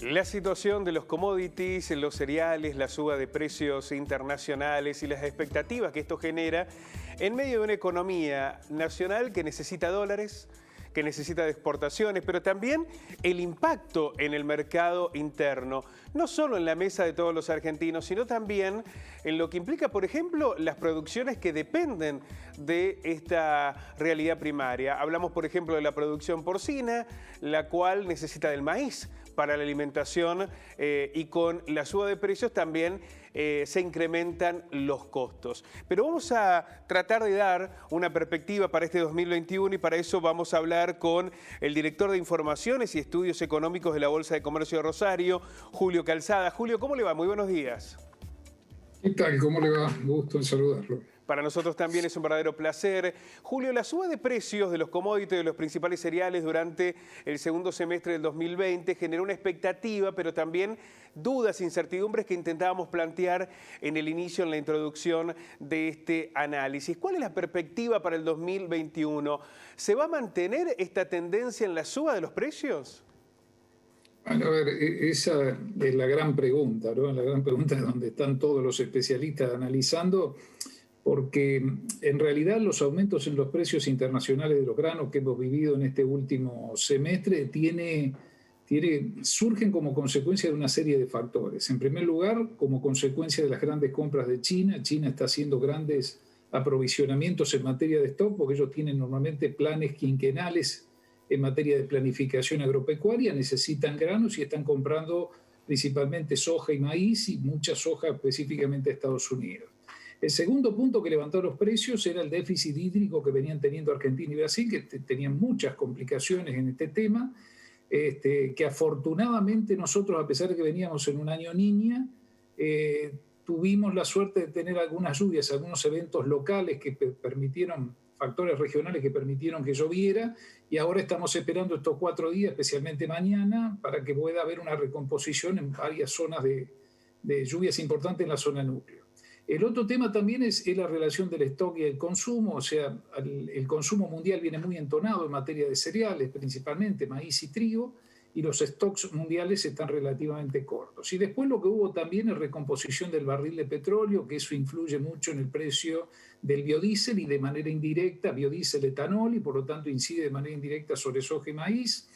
La situación de los commodities, los cereales, la suba de precios internacionales y las expectativas que esto genera en medio de una economía nacional que necesita dólares, que necesita de exportaciones, pero también el impacto en el mercado interno, no solo en la mesa de todos los argentinos, sino también en lo que implica, por ejemplo, las producciones que dependen de esta realidad primaria. Hablamos, por ejemplo, de la producción porcina, la cual necesita del maíz para la alimentación y con la suba de precios también se incrementan los costos. Pero vamos a tratar de dar una perspectiva para este 2021 y para eso vamos a hablar con el director de Informaciones y Estudios Económicos de la Bolsa de Comercio de Rosario, Julio Calzada. Julio, ¿cómo le va? Muy buenos días. ¿Qué tal? ¿Cómo le va? Gusto en saludarlo. Para nosotros también es un verdadero placer. Julio, la suba de precios de los commodities de los principales cereales durante el segundo semestre del 2020 generó una expectativa, pero también dudas, incertidumbres que intentábamos plantear en el inicio, en la introducción de este análisis. ¿Cuál es la perspectiva para el 2021? ¿Se va a mantener esta tendencia en la suba de los precios? Bueno, a ver, esa es la gran pregunta, ¿no? La gran pregunta es donde están todos los especialistas analizando, porque en realidad los aumentos en los precios internacionales de los granos que hemos vivido en este último semestre surgen como consecuencia de una serie de factores. En primer lugar, como consecuencia de las grandes compras de China. China está haciendo grandes aprovisionamientos en materia de stock, porque ellos tienen normalmente planes quinquenales en materia de planificación agropecuaria, necesitan granos y están comprando principalmente soja y maíz, y mucha soja específicamente a Estados Unidos. El segundo punto que levantó los precios era el déficit hídrico que venían teniendo Argentina y Brasil, que tenían muchas complicaciones en este tema, que afortunadamente nosotros, a pesar de que veníamos en un año niña, tuvimos la suerte de tener algunas lluvias, algunos eventos locales que permitieron, factores regionales que permitieron que lloviera, y ahora estamos esperando estos 4 días, especialmente mañana, para que pueda haber una recomposición en varias zonas de lluvias importantes en la zona núcleo. El otro tema también es la relación del stock y el consumo, o sea, el consumo mundial viene muy entonado en materia de cereales, principalmente maíz y trigo, y los stocks mundiales están relativamente cortos. Y después lo que hubo también es recomposición del barril de petróleo, que eso influye mucho en el precio del biodiesel y de manera indirecta, biodiesel, etanol, y por lo tanto incide de manera indirecta sobre soja y maíz.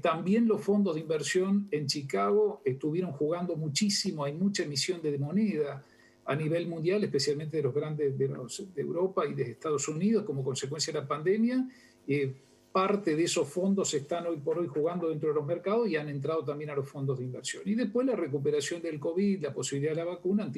También los fondos de inversión en Chicago estuvieron jugando muchísimo, hay mucha emisión de moneda a nivel mundial, especialmente de los grandes de Europa y de Estados Unidos, como consecuencia de la pandemia. Parte de esos fondos están hoy por hoy jugando dentro de los mercados y han entrado también a los fondos de inversión. Y después la recuperación del COVID, la posibilidad de la vacuna,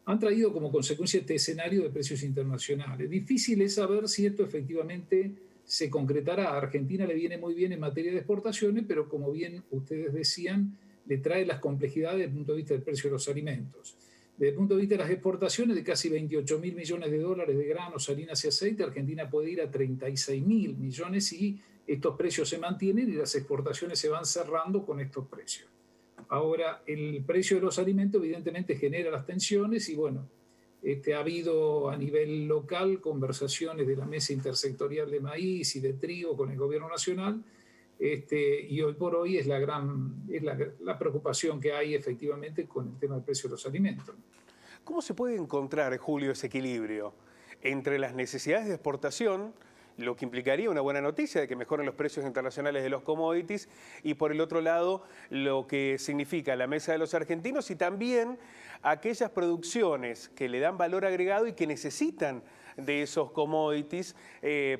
han traído como consecuencia este escenario de precios internacionales. Difícil es saber si esto efectivamente se concretará. A Argentina le viene muy bien en materia de exportaciones, pero como bien ustedes decían, le trae las complejidades desde el punto de vista del precio de los alimentos. Desde el punto de vista de las exportaciones, de casi 28.000 millones de dólares de granos, harinas y aceite, Argentina puede ir a 36.000 millones si estos precios se mantienen y las exportaciones se van cerrando con estos precios. Ahora, el precio de los alimentos evidentemente genera las tensiones y bueno, ha habido a nivel local conversaciones de la mesa intersectorial de maíz y de trigo con el gobierno nacional. Y hoy por hoy es la preocupación que hay efectivamente con el tema del precio de los alimentos. ¿Cómo se puede encontrar, Julio, ese equilibrio entre las necesidades de exportación, lo que implicaría una buena noticia de que mejoren los precios internacionales de los commodities, y por el otro lado, lo que significa la mesa de los argentinos y también aquellas producciones que le dan valor agregado y que necesitan de esos commodities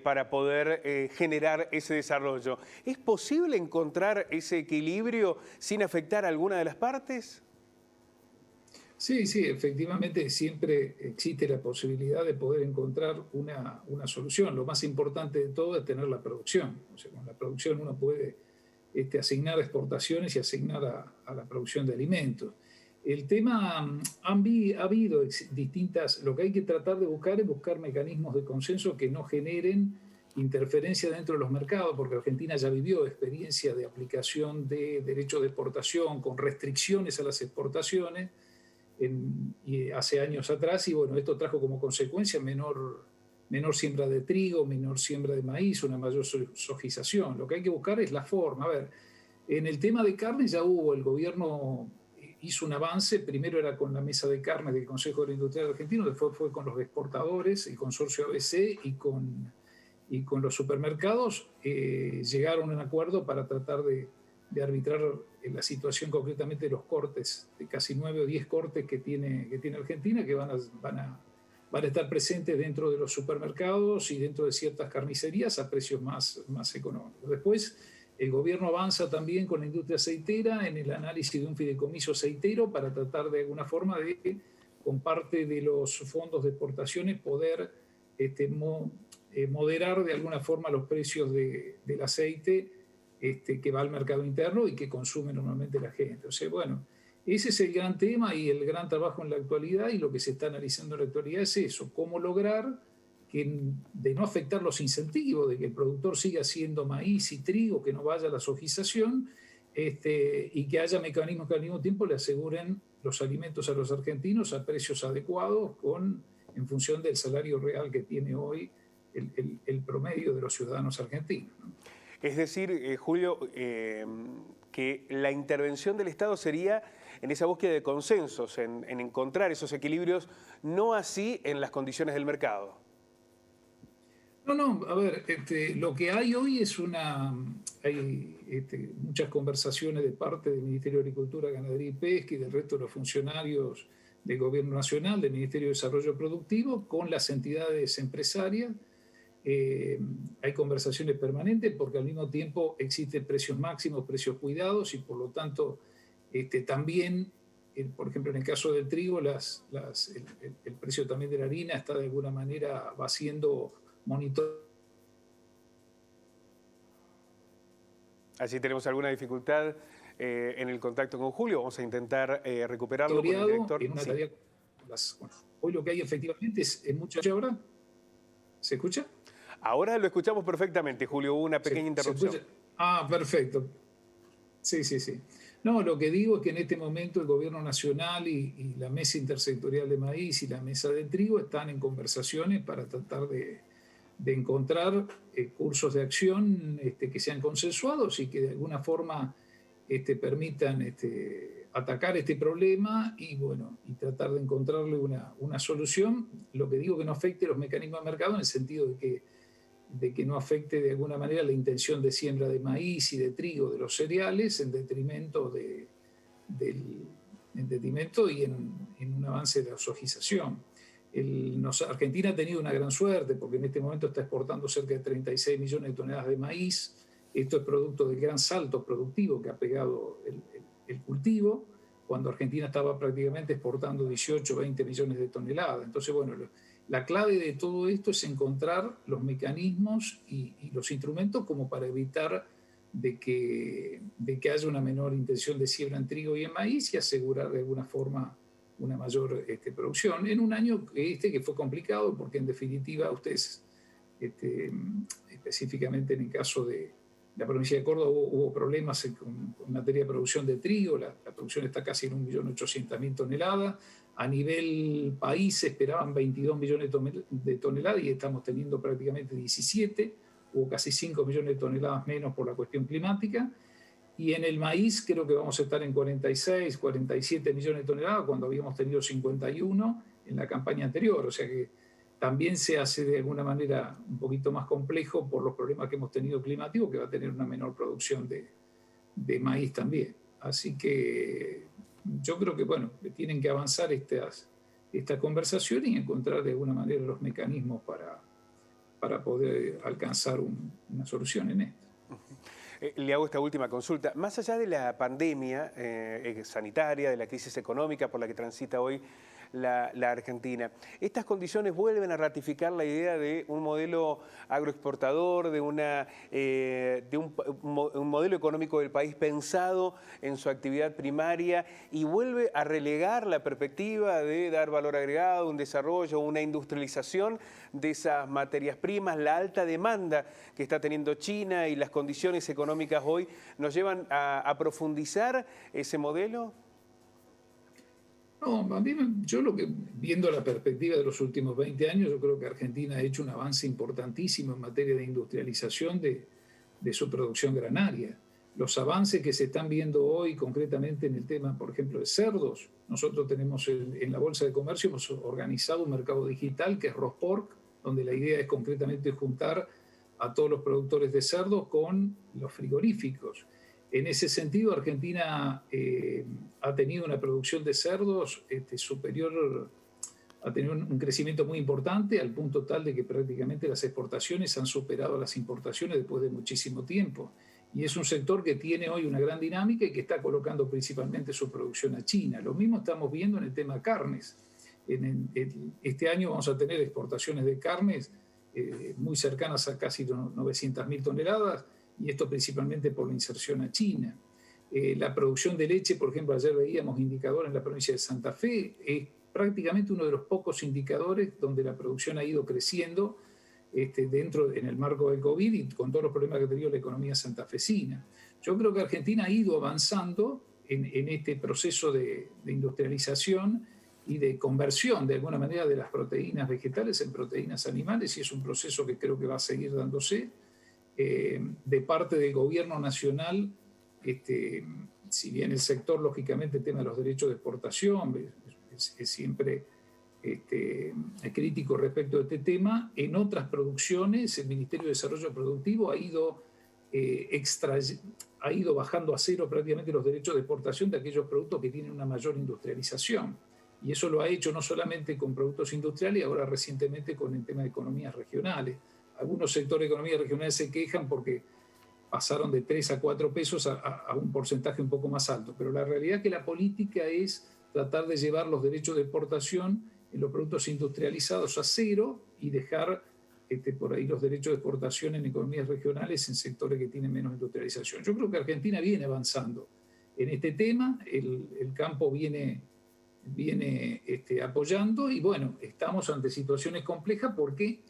para poder generar ese desarrollo? ¿Es posible encontrar ese equilibrio sin afectar a alguna de las partes? Sí, efectivamente siempre existe la posibilidad de poder encontrar una solución. Lo más importante de todo es tener la producción. O sea, con la producción uno puede asignar exportaciones y asignar a la producción de alimentos. El tema, ha habido distintas, lo que hay que tratar de buscar es buscar mecanismos de consenso que no generen interferencia dentro de los mercados, porque Argentina ya vivió experiencia de aplicación de derechos de exportación con restricciones a las exportaciones y hace años atrás, y bueno, esto trajo como consecuencia menor siembra de trigo, menor siembra de maíz, una mayor sojización. Lo que hay que buscar es la forma. A ver, En el tema de carne ya hubo, el gobierno hizo un avance, primero era con la mesa de carne del Consejo de la Industria Argentino, después fue con los exportadores, el consorcio ABC y con los supermercados, llegaron a un acuerdo para tratar de arbitrar la situación concretamente de los cortes, de casi 9 o 10 cortes que tiene Argentina, que van a estar presentes dentro de los supermercados y dentro de ciertas carnicerías a precios más económicos. Después, el gobierno avanza también con la industria aceitera en el análisis de un fideicomiso aceitero para tratar de alguna forma de, con parte de los fondos de exportaciones, poder moderar de alguna forma los precios del aceite que va al mercado interno y que consume normalmente la gente. O sea, bueno, ese es el gran tema y el gran trabajo en la actualidad, y lo que se está analizando en la actualidad es eso, cómo lograr de no afectar los incentivos, de que el productor siga haciendo maíz y trigo, que no vaya a la sojización, y que haya mecanismos que al mismo tiempo le aseguren los alimentos a los argentinos a precios adecuados en función del salario real que tiene hoy el promedio de los ciudadanos argentinos, ¿no? Es decir, Julio, que la intervención del Estado sería en esa búsqueda de consensos, en encontrar esos equilibrios, no así en las condiciones del mercado. No, a ver, lo que hay hoy es hay muchas conversaciones de parte del Ministerio de Agricultura, Ganadería y Pesca y del resto de los funcionarios del Gobierno Nacional, del Ministerio de Desarrollo Productivo, con las entidades empresarias. Hay conversaciones permanentes porque al mismo tiempo existen precios máximos, precios cuidados, y por lo tanto también, por ejemplo, en el caso del trigo, el precio también de la harina está de alguna manera, va siendo monitor. Así tenemos alguna dificultad en el contacto con Julio. Vamos a intentar recuperarlo con el director. En una tarea, hoy lo que hay efectivamente es mucha ahora. ¿Se escucha? Ahora lo escuchamos perfectamente, Julio. Hubo una pequeña interrupción. Perfecto. Sí. No, lo que digo es que en este momento el Gobierno Nacional y la Mesa Intersectorial de Maíz y la Mesa de Trigo están en conversaciones para tratar de encontrar cursos de acción que sean consensuados y que de alguna forma permitan atacar este problema y tratar de encontrarle una solución. Lo que digo que no afecte los mecanismos de mercado en el sentido de que no afecte de alguna manera la intención de siembra de maíz y de trigo, de los cereales, en detrimento y en un avance de la sojización. Argentina ha tenido una gran suerte porque en este momento está exportando cerca de 36 millones de toneladas de maíz. Esto es producto del gran salto productivo que ha pegado el cultivo, cuando Argentina estaba prácticamente exportando 18 o 20 millones de toneladas. Entonces, la clave de todo esto es encontrar los mecanismos y los instrumentos como para evitar de que haya una menor intención de siembra en trigo y en maíz y asegurar de alguna forma una mayor producción en un año que fue complicado porque en definitiva ustedes, específicamente en el caso de la provincia de Córdoba, hubo problemas con materia de producción de trigo. La producción está casi en 1.800.000 toneladas. A nivel país se esperaban 22 millones de toneladas y estamos teniendo prácticamente 17. Hubo casi 5 millones de toneladas menos por la cuestión climática. Y en el maíz creo que vamos a estar en 46, 47 millones de toneladas cuando habíamos tenido 51 en la campaña anterior. O sea que también se hace de alguna manera un poquito más complejo por los problemas que hemos tenido climáticos, que va a tener una menor producción de maíz también. Así que yo creo que tienen que avanzar esta conversación y encontrar de alguna manera los mecanismos para poder alcanzar una solución en esto. Le hago esta última consulta. Más allá de la pandemia sanitaria, de la crisis económica por la que transita hoy la Argentina, estas condiciones vuelven a ratificar la idea de un modelo agroexportador, de un modelo económico del país pensado en su actividad primaria, y vuelve a relegar la perspectiva de dar valor agregado, un desarrollo, una industrialización de esas materias primas. La alta demanda que está teniendo China y las condiciones económicas hoy nos llevan a profundizar ese modelo. No, viendo la perspectiva de los últimos 20 años, yo creo que Argentina ha hecho un avance importantísimo en materia de industrialización de su producción granaria. los avances que se están viendo hoy concretamente en el tema, por ejemplo, de cerdos. Nosotros tenemos en la Bolsa de Comercio hemos organizado un mercado digital que es Rospork, donde la idea es concretamente juntar a todos los productores de cerdos con los frigoríficos. En ese sentido, Argentina ha tenido una producción de cerdos superior, ha tenido un crecimiento muy importante, al punto tal de que prácticamente las exportaciones han superado las importaciones después de muchísimo tiempo. Y es un sector que tiene hoy una gran dinámica y que está colocando principalmente su producción a China. Lo mismo estamos viendo en el tema carnes. Este año vamos a tener exportaciones de carnes muy cercanas a casi 900.000 toneladas, y esto principalmente por la inserción a China. La producción de leche, por ejemplo, ayer veíamos indicadores en la provincia de Santa Fe, es prácticamente uno de los pocos indicadores donde la producción ha ido creciendo en el marco del COVID y con todos los problemas que ha tenido la economía santafesina. Yo creo que Argentina ha ido avanzando en este proceso de industrialización y de conversión, de alguna manera, de las proteínas vegetales en proteínas animales, y es un proceso que creo que va a seguir dándose. De parte del gobierno nacional, si bien el sector, lógicamente, el tema de los derechos de exportación es siempre crítico respecto a este tema, en otras producciones el Ministerio de Desarrollo Productivo ha ido bajando a cero prácticamente los derechos de exportación de aquellos productos que tienen una mayor industrialización. Y eso lo ha hecho no solamente con productos industriales, ahora recientemente con el tema de economías regionales. Algunos sectores de economías regionales se quejan porque pasaron de 3 a 4 pesos a un porcentaje un poco más alto. Pero la realidad es que la política es tratar de llevar los derechos de exportación en los productos industrializados a cero y dejar por ahí los derechos de exportación en economías regionales en sectores que tienen menos industrialización. Yo creo que Argentina viene avanzando en este tema, el campo viene apoyando, y bueno, estamos ante situaciones complejas porque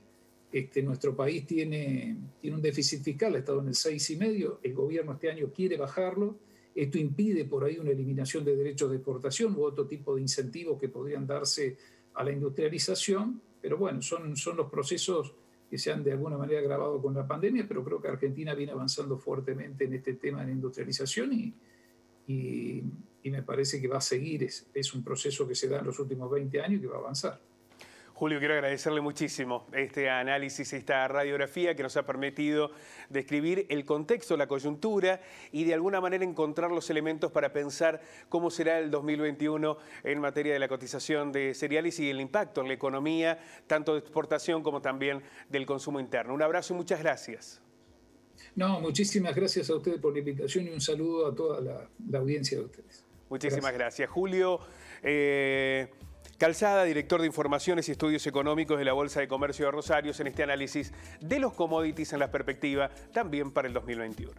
nuestro país tiene un déficit fiscal, ha estado en el 6,5%, el gobierno este año quiere bajarlo, esto impide por ahí una eliminación de derechos de exportación u otro tipo de incentivos que podrían darse a la industrialización, pero bueno, son los procesos que se han de alguna manera agravado con la pandemia, pero creo que Argentina viene avanzando fuertemente en este tema de la industrialización y me parece que va a seguir, es un proceso que se da en los últimos 20 años y que va a avanzar. Julio, quiero agradecerle muchísimo este análisis, esta radiografía que nos ha permitido describir el contexto, la coyuntura y de alguna manera encontrar los elementos para pensar cómo será el 2021 en materia de la cotización de cereales y el impacto en la economía, tanto de exportación como también del consumo interno. Un abrazo y muchas gracias. No, muchísimas gracias a ustedes por la invitación y un saludo a toda la audiencia de ustedes. Muchísimas gracias. Julio Calzada, director de Informaciones y Estudios Económicos de la Bolsa de Comercio de Rosario, en este análisis de los commodities en la perspectiva también para el 2021.